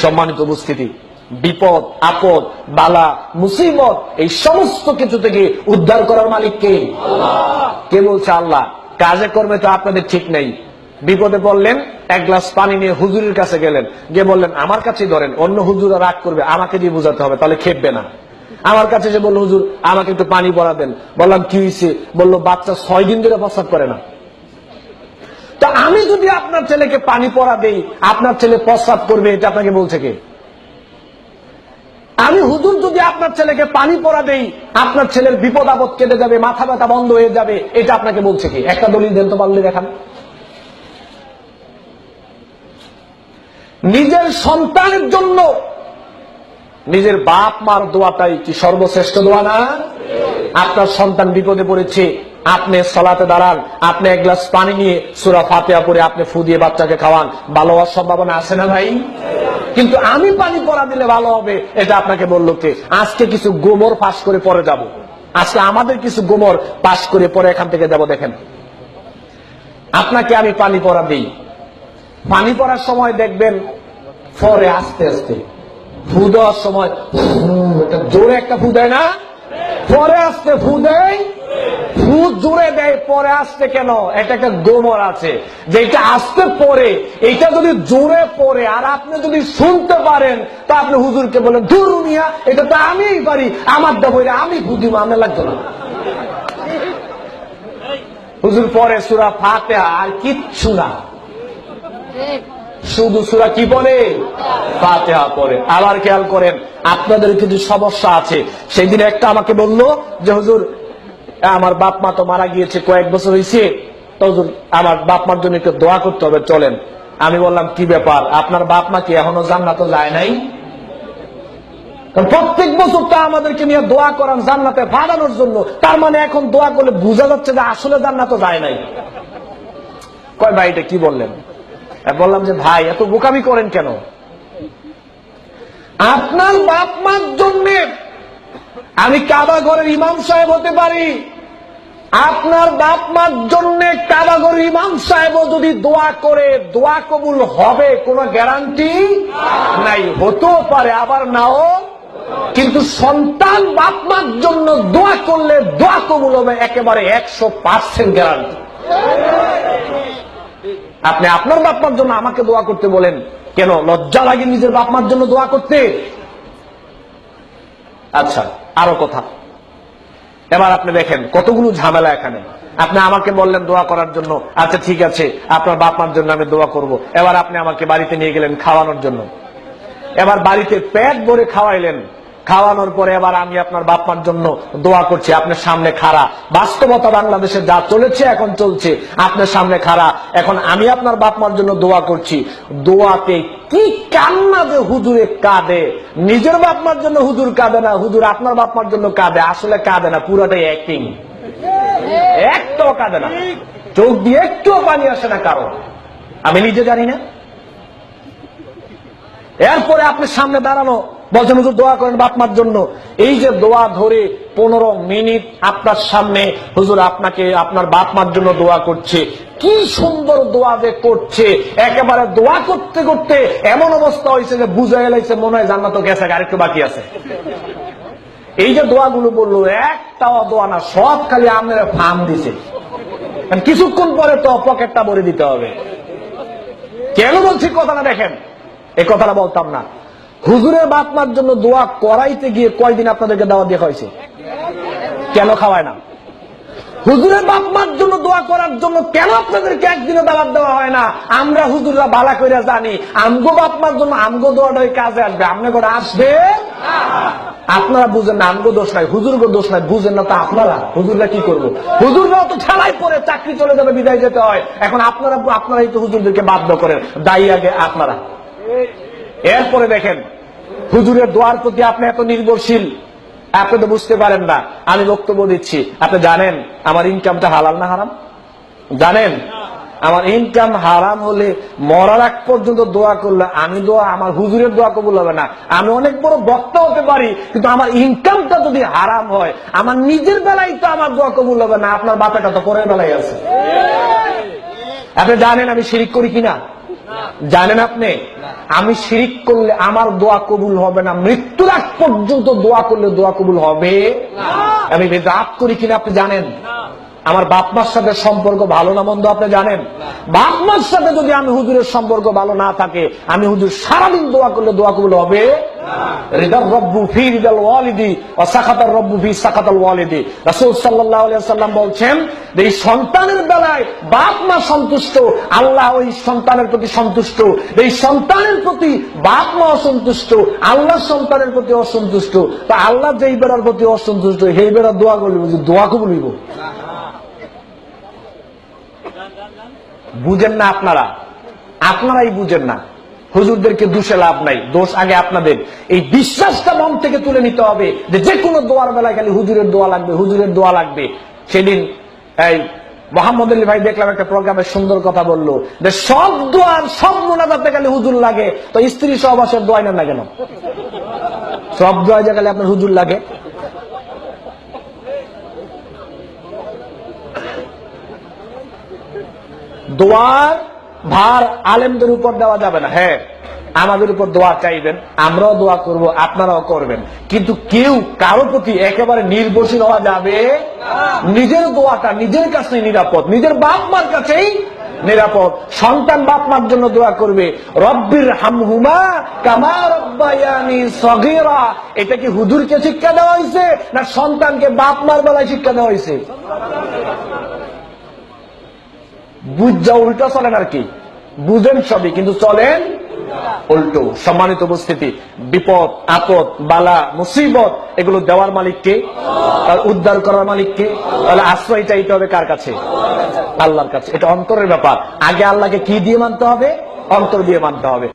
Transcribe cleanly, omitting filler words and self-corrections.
সম্মানিত উপস্থিতি, বিপদ আপদ বালা মুসিবত এই সমস্ত কিছু থেকে উদ্ধার করার মালিক কে? কে বলছে? আল্লাহ। কাজে কর্মে তো আপনাদের ঠিক নেই। বিপদে পড়লেন, এক গ্লাস পানি নিয়ে হুজুরের কাছে গেলেন, গিয়ে বললেন আমার কাছেই ধরেন, অন্য হুজুরা রাগ করবে, আমাকে দিয়ে বোঝাতে হবে, তাহলে খেপবে না। আমার কাছে এসে বললো হুজুর আমাকে একটু পানি পড়া দেন। বললাম কি হয়েছে? বললো বাচ্চা 6 দিন ধরে প্রস্রাব করে না। তো আমি যদি আপনার ছেলেকে পানি পড়া দেই, আপনার ছেলে প্রস্রাব করবে, এটা আপনাকে বলছে কে? আমি হুজুর যদি আপনার ছেলেকে পানি পড়া দেই, আপনার ছেলের বিপদ আপদ কেটে যাবে, মাথা ব্যথা বন্ধ হয়ে যাবে, এটা আপনাকে বলছে কি? একটা দলিল দেন তো পারলে দেখান। নিজের সন্তানের জন্য নিজের বাপ মার দোয়াটাই কি সর্বশ্রেষ্ঠ দোয়া না? আপনার সন্তান বিপদে পড়েছে, আপনি সালাতে দাঁড়ান, আপনি এক গ্লাস পানি নিয়ে সূরা ফাতিহা পড়ে আপনি ফু দিয়ে বাচ্চাকে খাওয়ান, ভালো হওয়ার সম্ভাবনা আছে না ভাই? কিন্তু আমি পানি পড়া দিলে ভালো হবে, এটা আপনাকে বললো কে? আজকে কিছু গোমর পাশ করে পরে যাব। আজকে আমাদের কিছু গোমর পাশ করে পরে এখান থেকে যাব। দেখেন, আপনাকে আমি পানি পড়া দিই, পানি পড়ার সময় দেখবেন পরে আস্তে আস্তে ফু দেওয়ার সময় জোরে একটা ফু দেয় না, পরে আসতে ফু দেয়, ফু জোরে দেয় পরে আসতে। কেন? এটা একটা গোমর আছে, যেটা আসতে পরে, এটা যদি জোরে পড়ে আর আপনি যদি শুনতে পারেন, তা আপনি হুজুরকে বলেন ধুর মিয়া, এটা তো আমিই পারি, আমার দেবইরা আমি ফু দিব, আমার লাগতো না। হুজুর পরে সূরা ফাতিহা আর কিচ্ছু না, শুধু সূরা কি পড়ে? ফাতিহা পড়ে। আবার খেয়াল করেন, আপনাদের কিছু সমস্যা আছে। সেই দিন একটা আমাকে বললো যে হুজুর আমার বাপ মা তো মারা গিয়েছে, কয়েক বছর হয়েছে, তো হুজুর আমার বাপ মার জন্য একটু দোয়া করতে হবে, চলেন। আমি বললাম কি ব্যাপার, আপনার বাপ মা কি এখনো জান্নাতে যায় নাই? প্রত্যেক বছর তো আমাদেরকে নিয়ে দোয়া করান জান্নাতে পাঠানোর জন্য, তার মানে এখন দোয়া করলে বোঝা যাচ্ছে যে আসলে জান্নাতে যায় নাই। কয় ভাই এটা কি বললেন? বললাম যে ভাই এত বোকামি করেন কেন? আপনার বাপ মার জন্য আমি কাবা ঘরের ইমাম সাহেব হতে পারি, আপনার বাপ মার জন্য কাবা ঘরের ইমাম সাহেবও যদি দোয়া করে দোয়া কবুল হবে কোনো গ্যারান্টি নাই। হতেও পারে আবার নাও, কিন্তু সন্তান বাপ মার জন্য দোয়া করলে দোয়া কবুল হবে একেবারে 100% গ্যারান্টি। আপনি আপনার বাপ মার জন্য আমাকে দোয়া করতে বলেন কেন? লজ্জা লাগে নিজের বাপ মার জন্য দোয়া করতে? আচ্ছা, আরো কথা। এবার আপনি দেখেন কতগুলো ঝামেলা এখানে। আপনি আমাকে বললেন দোয়া করার জন্য, আচ্ছা ঠিক আছে আপনার বাপ মার জন্য আমি দোয়া করব। এবার আপনি আমাকে বাড়িতে নিয়ে গেলেন খাওয়ানোর জন্য, এবার বাড়িতে পেট ভরে খাওয়াইলেন, খাওয়ানোর পরে এবার আমি আপনার বাপ মার জন্য দোয়া করছি, আপনার সামনে খাড়া। বাস্তবতা বাংলাদেশে যা চলেছে এখন চলছে, আপনার সামনে খাড়া, এখন আমি আপনার বাপ মার জন্য দোয়া করছি। দোয়াতে কি কান্না যে হুজুরে কাঁদে, নিজের বাপ মার জন্য হুজুর কাঁদে না, হুজুর আপনার বাপ মার জন্য কাঁদে। আসলে কাঁদে না, পুরোটাই অ্যাক্টিং, একটাও কাঁদে না, চোখ দিয়ে একটুও পানি আসে না কারণ আমি নিজে জানি না। এরপরে আপনি সামনে দাঁড়ানো বলছেন হুজুর দোয়া করেন বাপ মার জন্য। এই যে দোয়া ধরে 15 মিনিট আপনার সামনে হুজুর আপনাকে আপনার বাপ মার জন্য দোয়া করছে, কি সুন্দর দোয়া যে করছে, একেবারে দোয়া করতে করতে এমন অবস্থা হয়েছে যে বুঝে গেছে মনে হয় জান্নাত গেছে, আরেকটু বাকি আছে। এই যে দোয়াগুলো বললো একটাও দোয়া না, সব খালি আপনার ফার্ম দিছে। কিছুক্ষণ পরে তো পকেটটা ভরে দিতে হবে। কেন বলছি কথাটা দেখেন, এই কথাটা বলতাম না। হুজুরের বাপ মার জন্য দোয়া করাইতে গিয়ে কয়দিন আপনাদেরকে দাওয়াত দেওয়া হয়েছে? কেন খাওয়ায় না? হুজুরের বাপ মার জন্য দোয়া করার জন্য কেন আপনাদেরকে একদিনও দাওয়াত দেওয়া হয় না? আমরা হুজুররা ভালো করে জানি আমগো বাপ মার জন্য আমগো দোয়াটাই কাজে আসবে, আপনি করে আসবে। আপনারা বুঝেন না, আমগো দোষ নাই, হুজুরগো দোষ নাই, বুঝেন না তো আপনারা। হুজুররা কি করবো? হুজুররাও তো ঠেলাই পরে চাকরি চলে যাবে, বিদায় যেতে হয়। এখন আপনারাই তো হুজুরদেরকে বাধ্য করেন, দায়ী আগে আপনারা। এরপরে দেখেন হুজুরের দোয়ার প্রতি আপনি এত নির্ভরশীল, আপনি তো বুঝতে পারেন না। আমি বক্তব্য দিচ্ছি, আপনি জানেন আমার ইনকামটা হালাল না হারাম? জানেন আমার ইনকাম হারাম হলে মরার আগ পর্যন্ত দোয়া করলে আমি দোয়া, আমার হুজুরের দোয়া কবুল হবে না। আমি অনেক বড় বক্তা হতে পারি, কিন্তু আমার ইনকামটা যদি হারাম হয়, আমার নিজের বেলায় তো আমার দোয়া কবুল হবে না, আপনার বাপেটা তো পরের বেলায় আছে। আপনি জানেন আমি শিরিক করি কিনা? জানেন আপনি? আমি শিরিক করলে আমার দোয়া কবুল হবে না, মৃত্যুর আগ পর্যন্ত দোয়া করলে দোয়া কবুল হবে। আমি বেদাত করি কিনা আপনি জানেন? আমার বাপ মার সাথে সম্পর্ক ভালো না মন্দ আপনি জানেন? বাপ মার সাথে যদি আমি হুজুরের সম্পর্ক ভালো না থাকে, আমি হুজুর সারাদিন দোয়া করলে দোয়া কবুল হবে? রিদার রব্বু ফি রিদাল ওয়ালিদি ওয়া সাখাতার রব্বু ফি সাখাতাল ওয়ালিদি। রাসূল সাল্লাল্লাহু আলাইহি ওয়াসাল্লাম বলছেন যে এই সন্তানের বেলায় বাপ মা সন্তুষ্ট, আল্লাহ ওই সন্তানের প্রতি সন্তুষ্ট। এই সন্তানের প্রতি বাপ মা অসন্তুষ্ট, আল্লাহ সন্তানের প্রতি অসন্তুষ্ট। তা আল্লাহ যেই বেড়ার প্রতি অসন্তুষ্ট, সেই বেড়ার দোয়া করলে দোয়া কবুল হইব? বুঝেন না আপনারা, আপনারাই বুঝেন না। হুজুরদেরকে দোষে লাভ নাই, দোষ আগে আপনাদের। এই বিশ্বাসটা মন থেকে তুলে নিতে হবে যে কোনো দোয়ার বেলায় খালি হুজুরের দোয়া লাগবে, হুজুরের দোয়া লাগবে। সেদিন এই মোহাম্মদ আলী ভাই দেখলাম একটা প্রোগ্রামে সুন্দর কথা বললো যে সব দোয়ার সব মোনাজাতে খালি হুজুর লাগে, তো স্ত্রী সহবাসের দোয়া নেন না কেন? সব দোয়া যে খালি আপনার হুজুর লাগে। দোয়ার ভার আলেমদের উপর দেওয়া যাবে না। হ্যাঁ, আমাদের উপর দোয়া চাইবেন, আমরাও দোয়া করব, আপনারাও করবেন, কিন্তু কেউ কারো প্রতি একেবারে নির্ভরশীল হওয়া যাবে। নিজের দোয়াটা নিজের কাছেই নিরাপদ, নিজের বাপ মার কাছেই নিরাপদ। সন্তান বাপ মার জন্য দোয়া করবে, রব্বির হামহুমা কামা রব্বায়ানি সগীরা। এটা কি হুজুরকে শিক্ষা দেওয়া হয়েছে না সন্তানকে বাপ মার বেলায় শিক্ষা দেওয়া হয়েছে? বুঝা উল্টা চলেন আর কি, বুঝেন সবই কিন্তু চলেন উল্টো। সম্মানিত উপস্থিতি, বিপদ আপদ বালা মুসিবত এগুলো দেওয়ার মালিককে, তার উদ্ধার করার মালিককে। তাহলে আশ্রয় চাইতে হবে কার কাছে? আল্লাহর কাছে। এটা অন্তরের ব্যাপার। আগে আল্লাহকে কি দিয়ে মানতে হবে? অন্তর দিয়ে মানতে হবে।